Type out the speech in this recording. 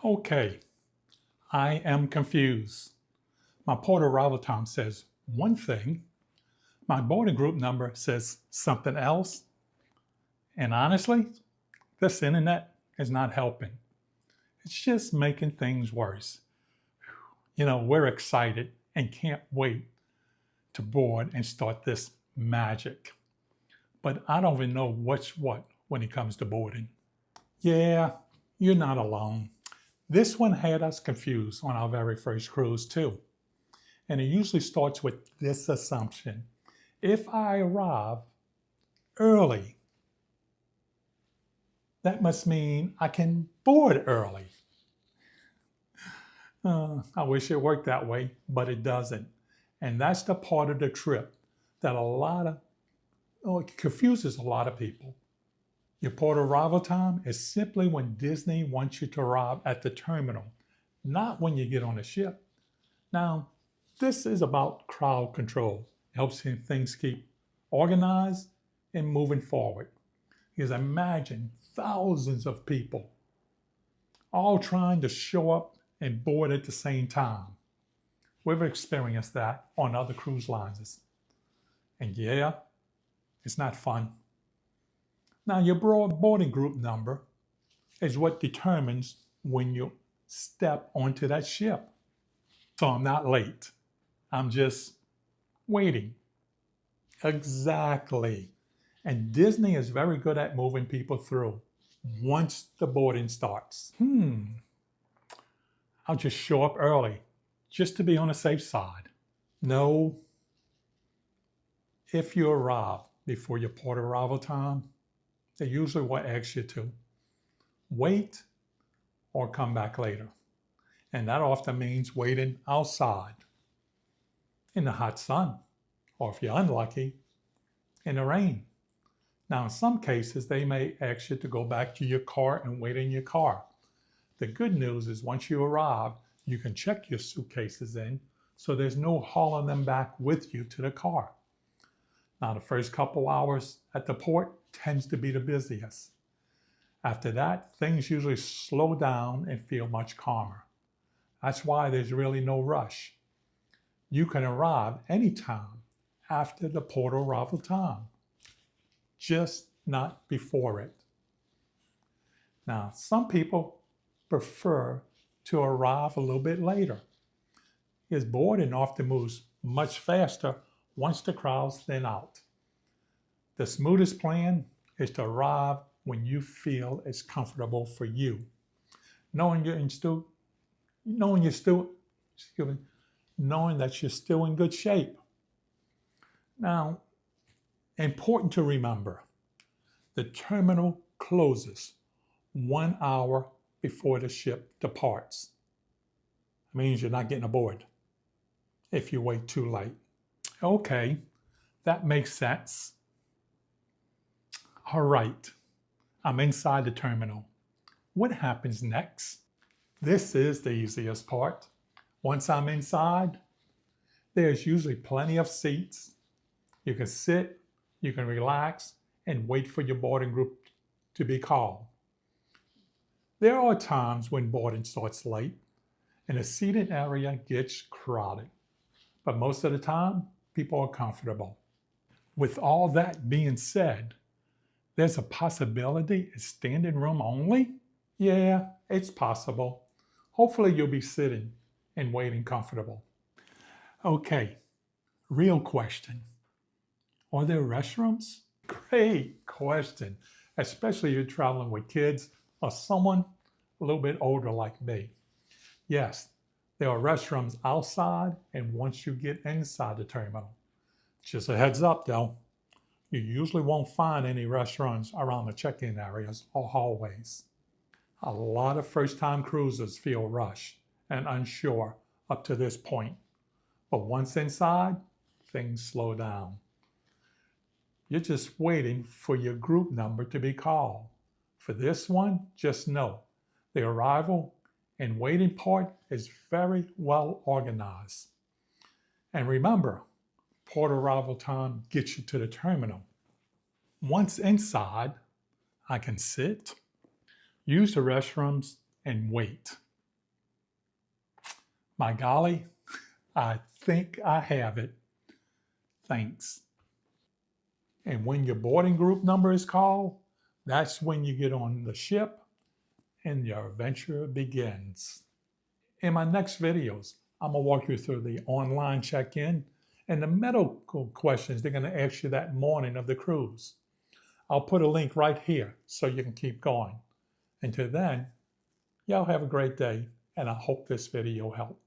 Okay, I am confused. My port arrival time says one thing, my boarding group number says something else, and honestly, this internet is not helping. It's just making things worse. We're excited and can't wait to board and start this magic. But I don't even know what's what when it comes to boarding. Yeah, you're not alone. This one had us confused on our very first cruise too. And it usually starts with this assumption. If I arrive early, that must mean I can board early. I wish it worked that way, but it doesn't. And that's the part of the trip that it confuses a lot of people. Your port arrival time is simply when Disney wants you to arrive at the terminal, not when you get on a ship. Now, this is about crowd control. It helps things keep organized and moving forward. Because imagine thousands of people all trying to show up and board at the same time. We've experienced that on other cruise lines. And yeah, it's not fun. Now, your boarding group number is what determines when you step onto that ship. So I'm not late. I'm just waiting. Exactly. And Disney is very good at moving people through once the boarding starts. I'll just show up early just to be on the safe side. No. If you arrive before your port arrival time, they usually will ask you to wait or come back later. And that often means waiting outside in the hot sun, or if you're unlucky, in the rain. Now, in some cases, they may ask you to go back to your car and wait in your car. The good news is once you arrive, you can check your suitcases in, so there's no hauling them back with you to the car. Now, the first couple hours at the port tends to be the busiest. After that, things usually slow down and feel much calmer. That's why there's really no rush. You can arrive anytime after the port arrival time, just not before it. Now, some people prefer to arrive a little bit later, because boarding often moves much faster once the crowds thin out. The smoothest plan is to arrive when you feel it's comfortable for you, knowing that you're still in good shape. Now, important to remember, the terminal closes 1 hour before the ship departs. It means you're not getting aboard if you wait too late. Okay, that makes sense. All right, I'm inside the terminal. What happens next? This is the easiest part. Once I'm inside, there's usually plenty of seats. You can sit, you can relax, and wait for your boarding group to be called. There are times when boarding starts late and the seating area gets crowded, but most of the time, people are comfortable. With all that being said, there's a possibility it's standing room only? Yeah, it's possible. Hopefully you'll be sitting and waiting comfortable. Okay, real question. Are there restrooms? Great question, especially if you're traveling with kids or someone a little bit older like me. Yes, there are restrooms outside and once you get inside the terminal. Just a heads up though, you usually won't find any restaurants around the check-in areas or hallways. A lot of first-time cruisers feel rushed and unsure up to this point, but once inside, things slow down. You're just waiting for your group number to be called. For this one, just know the arrival and waiting part is very well organized. And remember, port arrival time gets you to the terminal. Once inside, I can sit, use the restrooms, and wait. My golly, I think I have it. Thanks. And when your boarding group number is called, that's when you get on the ship and your adventure begins. In my next videos, I'm going to walk you through the online check-in and the medical questions they're going to ask you that morning of the cruise. I'll put a link right here so you can keep going. Until then, y'all have a great day, and I hope this video helped.